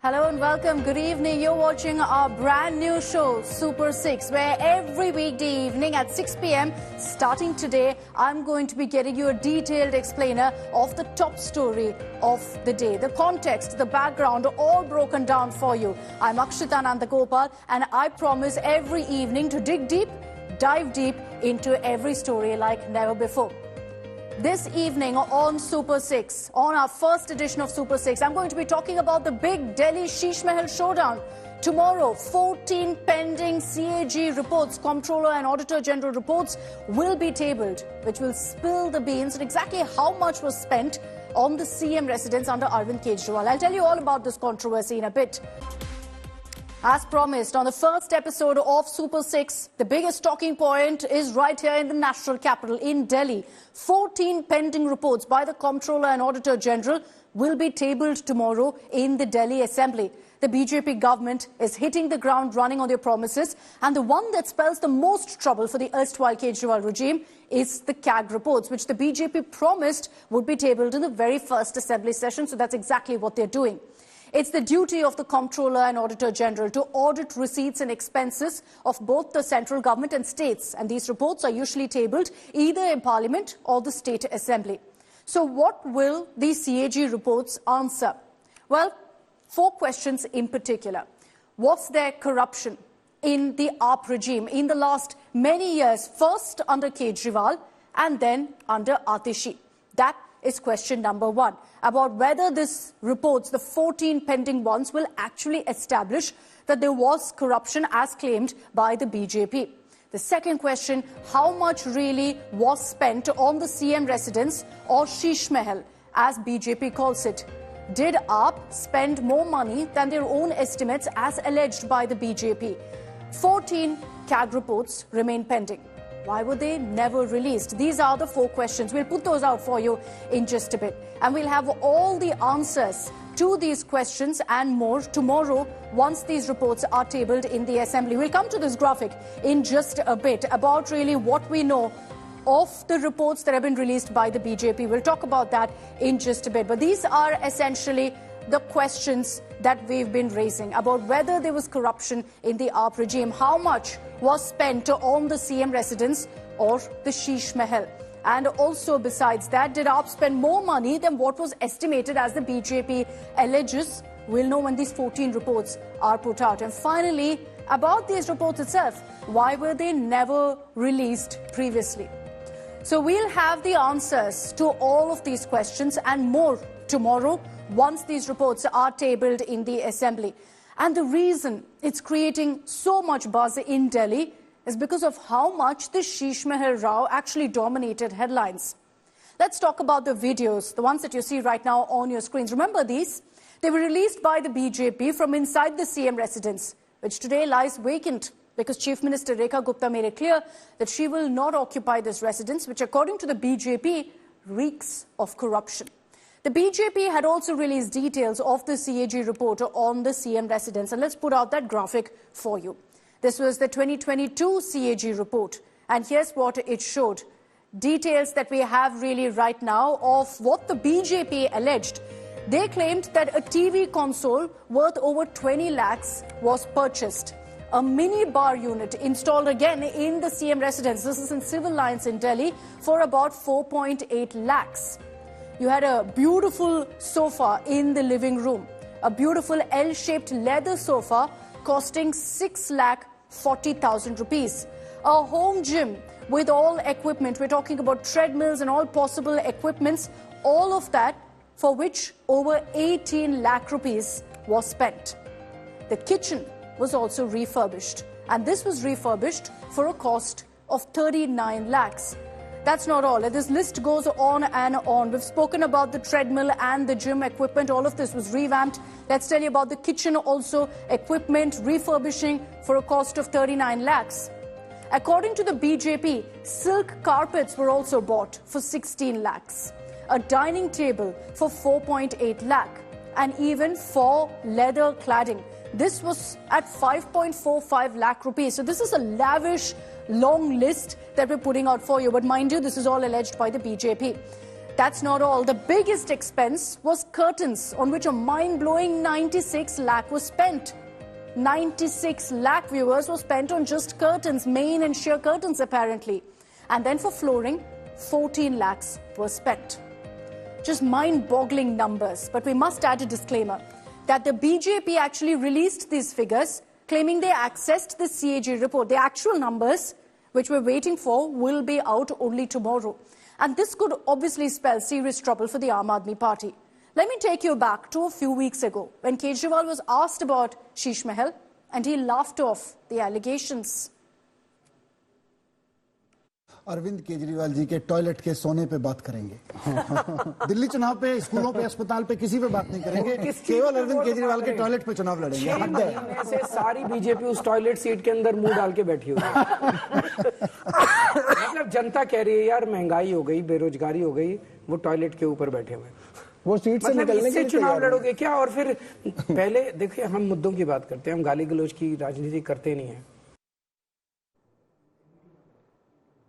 Hello and welcome. Good evening. You're watching our brand new show, Super 6, where every weekday evening at 6 p.m, starting today, I'm going to be getting you a detailed explainer of the top story of the day. The context, the background, all broken down for you. I'm Akshita Nandagopal, and I promise every evening to dig deep, dive deep into every story like never before. This evening on Super 6, on our first edition of Super 6, I'm going to be talking about the big Delhi Sheesh Mahal showdown. Tomorrow, 14 pending CAG reports, Comptroller and Auditor General reports, will be tabled, which will spill the beans on exactly how much was spent on the CM residence under Arvind Kejriwal. I'll tell you all about this controversy in a bit. As promised, on the first episode of Super 6, the biggest talking point is right here in the national capital, in Delhi. 14 pending reports by the Comptroller and Auditor General will be tabled tomorrow in the Delhi Assembly. The BJP government is hitting the ground running on their promises, and the one that spells the most trouble for the erstwhile Kejriwal regime is the CAG reports, which the BJP promised would be tabled in the very first Assembly session, so that's exactly what they're doing. It's the duty of the Comptroller and Auditor General to audit receipts and expenses of both the central government and states, and these reports are usually tabled either in Parliament or the State Assembly. So what will these CAG reports answer? Well, 4 questions in particular. Was there corruption in the AAP regime in the last many years, first under Kejriwal and then under Atishi? That is question number 1, about whether these reports, the 14 pending ones, will actually establish that there was corruption as claimed by the BJP. The second question, how much really was spent on the CM residence, or Sheesh Mahal, as BJP calls it? Did AAP spend more money than their own estimates as alleged by the BJP? 14 CAG reports remain pending. Why were they never released? These are the 4 questions. We'll put those out for you in just a bit. And we'll have all the answers to these questions and more tomorrow once these reports are tabled in the Assembly. We'll come to this graphic in just a bit about really what we know of the reports that have been released by the BJP. We'll talk about that in just a bit. But these are essentially the questions that we've been raising about whether there was corruption in the AAP regime, how much was spent on the CM residence or the Sheesh Mahal. And also, besides that, did AAP spend more money than what was estimated as the BJP alleges? We'll know when these 14 reports are put out. And finally, about these reports itself, why were they never released previously? So we'll have the answers to all of these questions and more tomorrow once these reports are tabled in the Assembly. And the reason it's creating so much buzz in Delhi is because of how much the Sheesh Mahal row actually dominated headlines. Let's talk about the videos, the ones that you see right now on your screens. Remember these? They were released by the BJP from inside the CM residence, which today lies vacant because Chief Minister Rekha Gupta made it clear that she will not occupy this residence, which according to the BJP reeks of corruption. The BJP had also released details of the CAG report on the CM residence, and let's put out that graphic for you. This was the 2022 CAG report, and here's what it showed. Details that we have really right now of what the BJP alleged. They claimed that a TV console worth over 20 lakhs was purchased. A mini bar unit installed again in the CM residence, this is in Civil Lines in Delhi, for about 4.8 lakhs. You had a beautiful sofa in the living room, a beautiful L-shaped leather sofa costing 6,40,000 rupees. A home gym with all equipment, we're talking about treadmills and all possible equipments, all of that for which over 18 lakh rupees was spent. The kitchen was also refurbished, and this was refurbished for a cost of 39 lakhs. That's not all. This list goes on and on. We've spoken about the treadmill and the gym equipment. All of this was revamped. Let's tell you about the kitchen also, equipment refurbishing for a cost of 39 lakhs. According to the BJP, silk carpets were also bought for 16 lakhs. A dining table for 4.8 lakh. And even 4 leather cladding. This was at 5.45 lakh rupees. So this is a lavish, long list that we're putting out for you. But mind you, this is all alleged by the BJP. That's not all. The biggest expense was curtains, on which a mind-blowing 96 lakh was spent. 96 lakh, viewers, was spent on just curtains, main and sheer curtains apparently. And then for flooring, 14 lakhs were spent. Just mind-boggling numbers. But we must add a disclaimer that the BJP actually released these figures, claiming they accessed the CAG report. The actual numbers, which we're waiting for, will be out only tomorrow. And this could obviously spell serious trouble for the Aam Aadmi Party. Let me take you back to a few weeks ago when Kejriwal was asked about Sheesh Mahal and he laughed off the allegations. Arvind Kejriwal ji के toilet के सोने पे बात करेंगे। दिल्ली चुनाव पे, स्कूलों पे, अस्पताल पे किसी पे बात नहीं करेंगे, केवल अरविंद केजरीवाल के टॉयलेट पे चुनाव लड़ेंगे। से सारी बीजेपी उस टॉयलेट सीट के अंदर मुंह डाल के बैठी हुई है। मतलब जनता कह रही है यार महंगाई हो गई, बेरोजगारी हो गई, वो टॉयलेट के ऊपर बैठे हुए। वो सीट से निकलने के लिए चुनाव लड़ोगे क्या? और फिर पहले देखिए, हम मुद्दों की बात करते हैं, हम गाली गलौज की राजनीति करते नहीं है।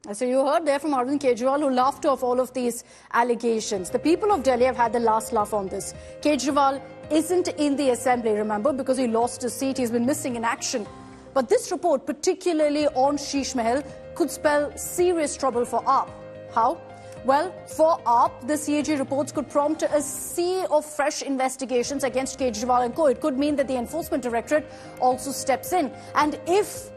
So you heard there from Arvind Kejriwal, who laughed off all of these allegations. The people of Delhi have had the last laugh on this. Kejriwal isn't in the assembly, remember, because he lost his seat. He's been missing in action. But this report, particularly on Sheesh Mahal, could spell serious trouble for AAP. How? Well, for AAP, the CAG reports could prompt a sea of fresh investigations against Kejriwal and co. It could mean that the Enforcement Directorate also steps in. And if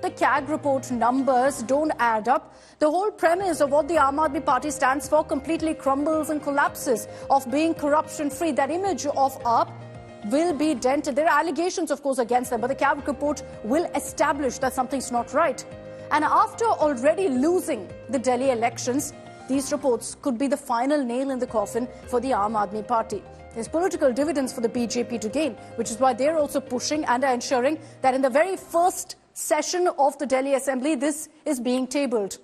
the CAG report numbers don't add up, the whole premise of what the Aam Aadmi Party stands for completely crumbles and collapses, of being corruption-free. That image of AAP will be dented. There are allegations, of course, against them, but the CAG report will establish that something's not right. And after already losing the Delhi elections, these reports could be the final nail in the coffin for the Aam Aadmi Party. There's political dividends for the BJP to gain, which is why they're also pushing and are ensuring that in the very first session of the Delhi Assembly, this is being tabled.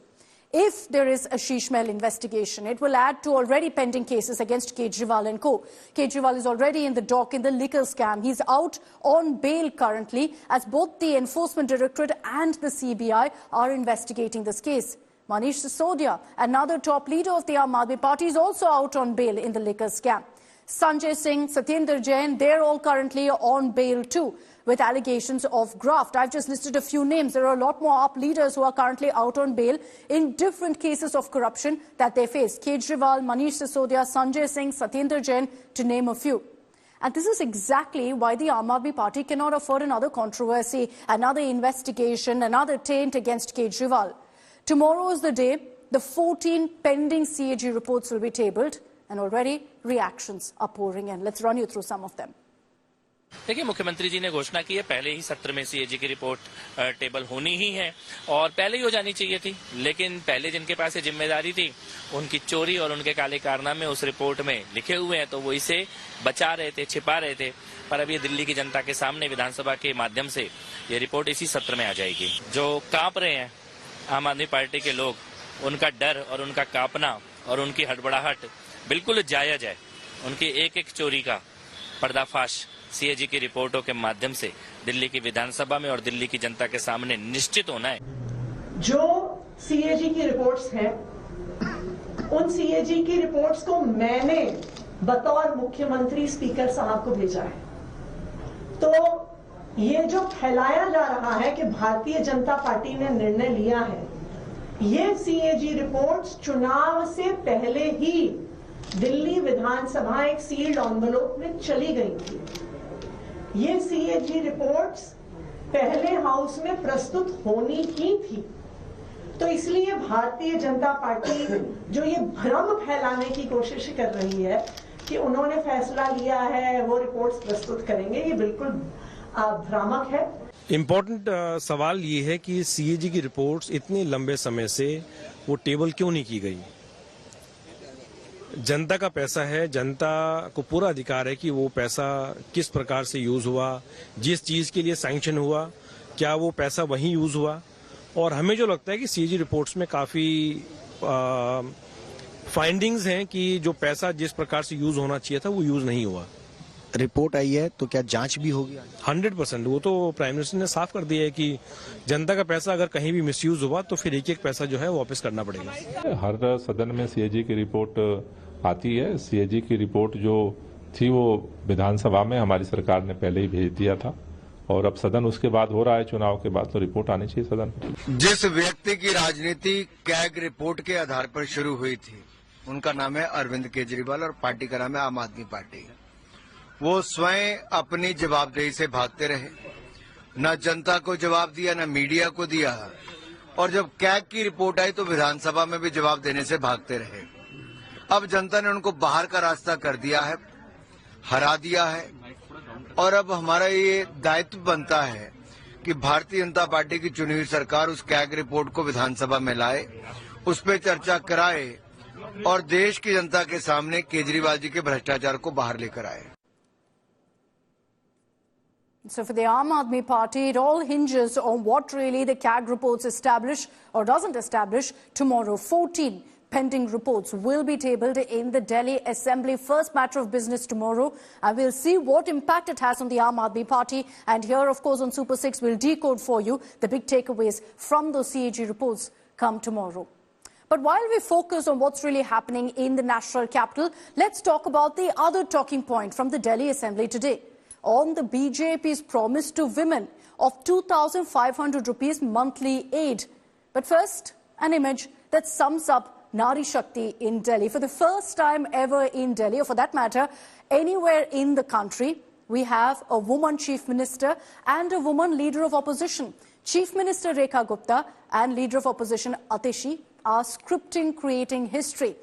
If there is a Sheesh Mahal investigation, it will add to already pending cases against Kejriwal and co. Kejriwal is already in the dock in the liquor scam. He's out on bail currently, as both the Enforcement Directorate and the CBI are investigating this case. Manish Sisodia, another top leader of the Aam Aadmi Party, is also out on bail in the liquor scam. Sanjay Singh, Satyendra Jain, they're all currently on bail too, with allegations of graft. I've just listed a few names. There are a lot more AAP leaders who are currently out on bail in different cases of corruption that they face. Kejriwal, Manish Sisodia, Sanjay Singh, Satyendra Jain, to name a few. And this is exactly why the Aam Aadmi Party cannot afford another controversy, another investigation, another taint against Kejriwal. Tomorrow is the day the 14 pending CAG reports will be tabled, and already reactions are pouring in. Let's run you through some of them. देखिए, मुख्यमंत्री जी ने घोषणा की है, पहले ही सत्र में CAG की रिपोर्ट टेबल होनी ही है और पहले ही हो जानी चाहिए थी, लेकिन पहले जिनके पास ये जिम्मेदारी थी, उनकी चोरी और उनके काले कारनामे उस रिपोर्ट में लिखे हुए हैं, तो वो इसे बचा रहे थे, छिपा रहे थे। पर अब ये दिल्ली की जनता के सामने विधानसभा के माध्यम से ये रिपोर्ट इसी सत्र में आ जाएगी। जो कांप रहे हैं आम आदमी पार्टी के लोग, उनका डर और उनका कांपना और उनकी हड़बड़ाहट बिल्कुल जायज है। उनकी एक एक चोरी का पर्दाफाश सीएजी की रिपोर्टों के माध्यम से दिल्ली की विधानसभा में और दिल्ली की जनता के सामने निश्चित होना है। जो सीएजी की रिपोर्ट्स हैं, उन सीएजी की रिपोर्ट्स को मैंने बतौर मुख्यमंत्री स्पीकर साहब को भेजा है। तो ये जो फैलाया जा रहा है कि भारतीय जनता पार्टी ने निर्णय लिया है, ये सीएजी रिपोर्ट्स चुनाव से पहले ही दिल्ली विधानसभा एक सील्ड एनवेलप में चली गई थी। ये सीएजी रिपोर्ट्स पहले हाउस में प्रस्तुत होनी ही थी। तो इसलिए भारतीय जनता पार्टी जो ये भ्रम फैलाने की कोशिश कर रही है कि उन्होंने फैसला लिया है, वो रिपोर्ट्स प्रस्तुत करेंगे, ये बिल्कुल भ्रामक है। इम्पोर्टेंट सवाल ये है कि सीएजी की रिपोर्ट्स इतने लंबे समय से वो टेबल क्यों नहीं की गई। जनता का पैसा है, जनता को पूरा अधिकार है कि वो पैसा किस प्रकार से यूज हुआ, जिस चीज के लिए सैंक्शन हुआ, क्या वो पैसा वहीं यूज हुआ। और हमें जो लगता है कि सीएजी रिपोर्ट्स में काफी फाइंडिंग्स हैं कि जो पैसा जिस प्रकार से यूज होना चाहिए था वो यूज नहीं हुआ। रिपोर्ट आई है तो क्या जांच भी होगी? 100%। वो तो प्राइम मिनिस्टर ने साफ कर दिया है कि जनता का पैसा अगर कहीं भी मिसयूज हुआ तो फिर एक एक पैसा जो है वापस करना पड़ेगा। हर सदन में सीएजी की रिपोर्ट आती है। सीएजी की रिपोर्ट जो थी वो विधानसभा में हमारी सरकार ने पहले ही भेज दिया था और अब सदन उसके बाद हो रहा है, चुनाव के बाद तो रिपोर्ट आनी चाहिए सदन में। जिस व्यक्ति की राजनीति कैग रिपोर्ट के आधार पर शुरू हुई थी उनका नाम है अरविंद केजरीवाल और पार्टी का नाम है आम आदमी पार्टी। वो स्वयं अपनी जवाबदेही से भागते रहे, न जनता को जवाब दिया न मीडिया को दिया, और जब कैग की रिपोर्ट आई तो विधानसभा में भी जवाब देने से भागते रहे। अब जनता ने उनको बाहर का रास्ता कर दिया है, हरा दिया है, और अब हमारा ये दायित्व बनता है कि भारतीय जनता पार्टी की चुनी हुई सरकार उस कैग रिपोर्ट को विधानसभा में लाए, उस पर चर्चा कराए और देश की जनता के सामने केजरीवाल जी के भ्रष्टाचार को बाहर लेकर आए। So for the Aam Aadmi Party, it all hinges on what really the CAG reports establish or doesn't establish tomorrow. 14 pending reports will be tabled in the Delhi Assembly. First matter of business tomorrow, and we'll see what impact it has on the Aam Aadmi Party. And here, of course, on Super 6, we'll decode for you the big takeaways from those CAG reports come tomorrow. But while we focus on what's really happening in the national capital, let's talk about the other talking point from the Delhi Assembly today on the BJP's promise to women of 2,500 rupees monthly aid. But first, an image that sums up Nari Shakti in Delhi. For the first time ever in Delhi, or for that matter, anywhere in the country, we have a woman chief minister and a woman leader of opposition. Chief Minister Rekha Gupta and leader of opposition Atishi are scripting, creating history.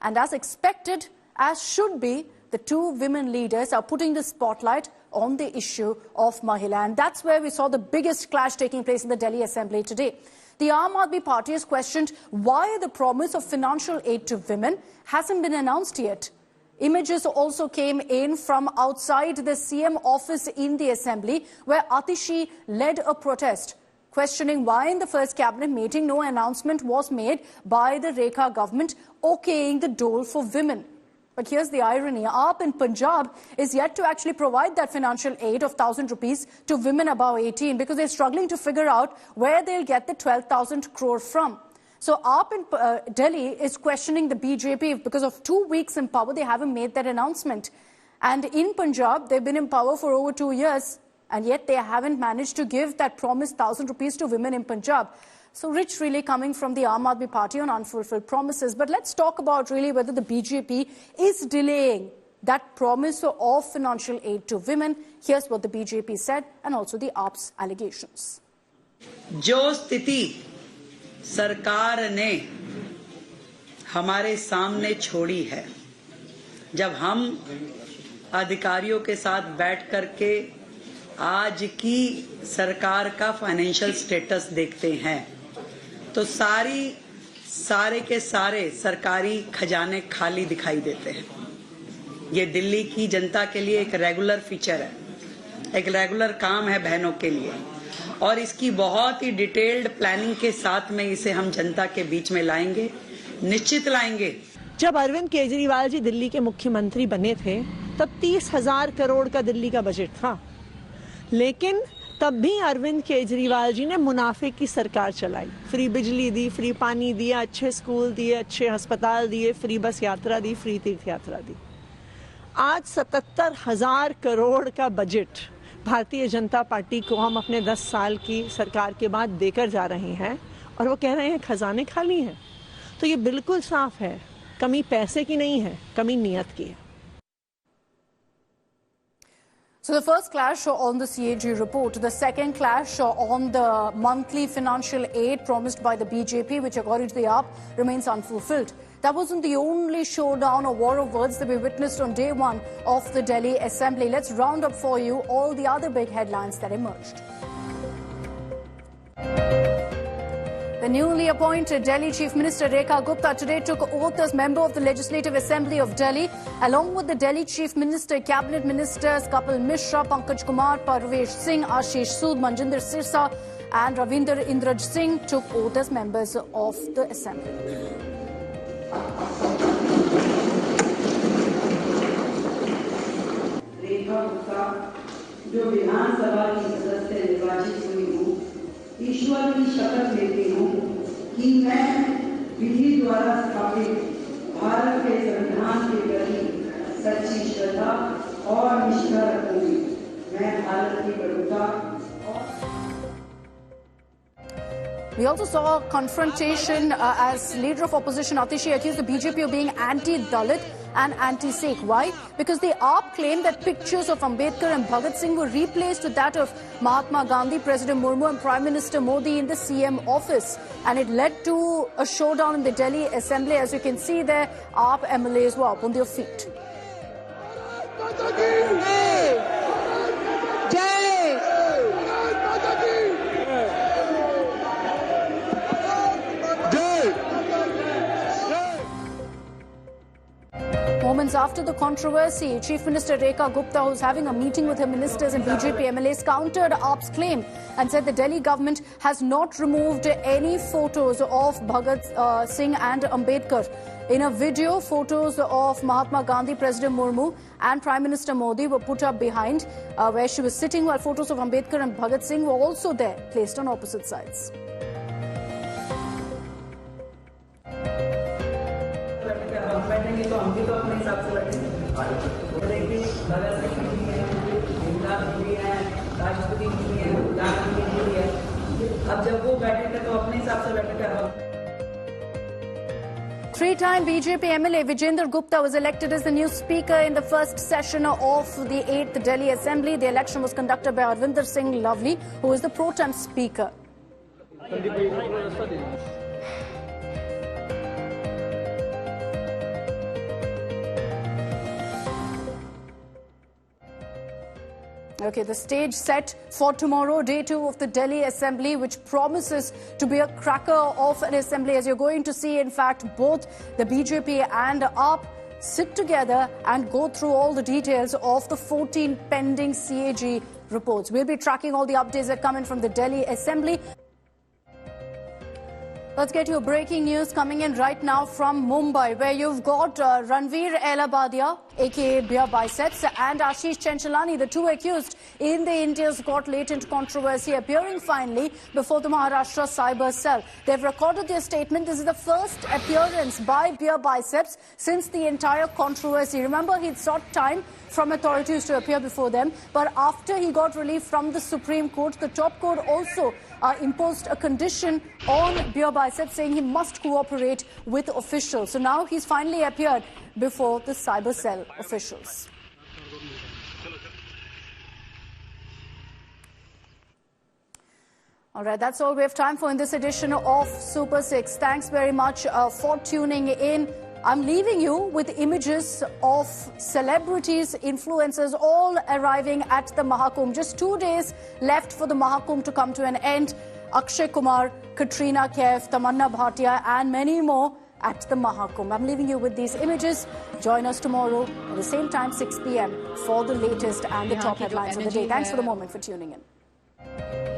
And as expected, as should be, the two women leaders are putting the spotlight on the issue of Mahila. And that's where we saw the biggest clash taking place in the Delhi Assembly today. The Aam Aadmi Party has questioned why the promise of financial aid to women hasn't been announced yet. Images also came in from outside the CM office in the Assembly, where Atishi led a protest, questioning why in the first cabinet meeting no announcement was made by the Rekha government okaying the dole for women. But here's the irony. AAP in Punjab is yet to actually provide that financial aid of 1,000 rupees to women above 18 because they're struggling to figure out where they'll get the 12,000 crore from. So AAP in Delhi is questioning the BJP because of 2 weeks in power, they haven't made that announcement. And in Punjab, they've been in power for over 2 years, and yet they haven't managed to give that promised 1,000 rupees to women in Punjab. So rich really coming from the Aam Aadmi Party on unfulfilled promises. But let's talk about really whether the BJP is delaying that promise of financial aid to women. Here's what the BJP said and also the AAP's allegations. जो स्थिति सरकार ने हमारे सामने छोड़ी है, जब हम अधिकारियों के साथ बैठ करके आज की सरकार का फाइनेंशियल स्टेटस देखते हैं तो सारे के सारे सरकारी खजाने खाली दिखाई देते हैं। ये दिल्ली की जनता के लिए एक रेगुलर फीचर है, एक रेगुलर काम है बहनों के लिए, और इसकी बहुत ही डिटेल्ड प्लानिंग के साथ में इसे हम जनता के बीच में लाएंगे, निश्चित लाएंगे। जब अरविंद केजरीवाल जी दिल्ली के मुख्यमंत्री बने थे तब 30,000 करोड़ का दिल्ली का बजट था, लेकिन तब भी अरविंद केजरीवाल जी ने मुनाफे की सरकार चलाई। फ्री बिजली दी, फ्री पानी दिया, अच्छे स्कूल दिए, अच्छे अस्पताल दिए, फ्री बस यात्रा दी, फ्री तीर्थ यात्रा दी। आज 77,000 करोड़ का बजट भारतीय जनता पार्टी को हम अपने 10 साल की सरकार के बाद देकर जा रहे हैं और वो कह रहे हैं खजाने खाली हैं। तो ये बिल्कुल साफ है, कमी पैसे की नहीं है, कमी नीयत की है। So the first clash on the CAG report, the second clash on the monthly financial aid promised by the BJP, which according to the AAP remains unfulfilled. That wasn't the only showdown or war of words that we witnessed on day one of the Delhi Assembly. Let's round up for you all the other big headlines that emerged. The newly appointed Delhi Chief Minister Rekha Gupta today took oath as member of the Legislative Assembly of Delhi, along with the Delhi Chief Minister, Cabinet Ministers Kapil Mishra, Pankaj Kumar, Parvesh Singh, Ashish Sood, Manjinder Sirsa and Ravinder Indraj Singh took oath as members of the Assembly. Rekha Gupta, जो विधानसभा की सदस्य निर्वाचित हुई हूँ, ईश्वर की शपथ लेती हूँ कि मैं विधि द्वारा स्थापित भारत के संविधान के प्रति सच्ची श्रद्धा और निष्ठा रखूंगी। मैं भारत की प्रभुता। We also saw a confrontation as leader of opposition Atishi accused the BJP of being anti-Dalit and anti-Sikh. Why? Because the AAP claimed that pictures of Ambedkar and Bhagat Singh were replaced with that of Mahatma Gandhi, President Murmu and Prime Minister Modi in the CM office. And it led to a showdown in the Delhi Assembly. As you can see there, AAP MLAs were up on their feet. Moments after the controversy, Chief Minister Rekha Gupta, who's having a meeting with her ministers and BJP MLAs, countered AAP's claim and said the Delhi government has not removed any photos of Bhagat Singh and Ambedkar. In a video, photos of Mahatma Gandhi, President Murmu and Prime Minister Modi were put up behind where she was sitting, while photos of Ambedkar and Bhagat Singh were also there, placed on opposite sides. बैठेंगे तो हम भी तो अपने हिसाब से बैठेंगे। भगत सिंह जी हैं, इंदिरा जी हैं, राष्ट्रपति जी हैं, प्रधानमंत्री जी हैं। अब जब वो बैठेंगे तो अपने हिसाब से बैठेंगे। Three-time BJP MLA Vijender Gupta was elected as the new speaker in the first session of the 8th Delhi Assembly. The election was conducted by Arvinder Singh Lovely, who is the pro-tem speaker. Okay, the stage set for tomorrow, day 2 of the Delhi Assembly, which promises to be a cracker of an assembly. As you're going to see, in fact, both the BJP and AAP sit together and go through all the details of the 14 pending CAG reports. We'll be tracking all the updates that come in from the Delhi Assembly. Let's get you breaking news coming in right now from Mumbai, where you've got Ranveer Elabadia, aka Beer Biceps, and Ashish Chenchalani, the two accused in the India's Got Latent controversy, appearing finally before the Maharashtra Cyber Cell. They've recorded their statement. This is the first appearance by Beer Biceps since the entire controversy. Remember, he'd sought time from authorities to appear before them, but after he got relief from the Supreme Court, the top court also imposed a condition on Beer Biceps, saying he must cooperate with officials. So now he's finally appeared before the Cyber Cell officials. All right, that's all we have time for in this edition of Super 6. Thanks very much for tuning in. I'm leaving you with images of celebrities, influencers, all arriving at the Mahakumbh. Just 2 days left for the Mahakumbh to come to an end. Akshay Kumar, Katrina Kaif, Tamanna Bhatia and many more at the Mahakumbh. I'm leaving you with these images. Join us tomorrow at the same time, 6 p.m. for the latest and the top headlines of the day. Thanks for the moment for tuning in.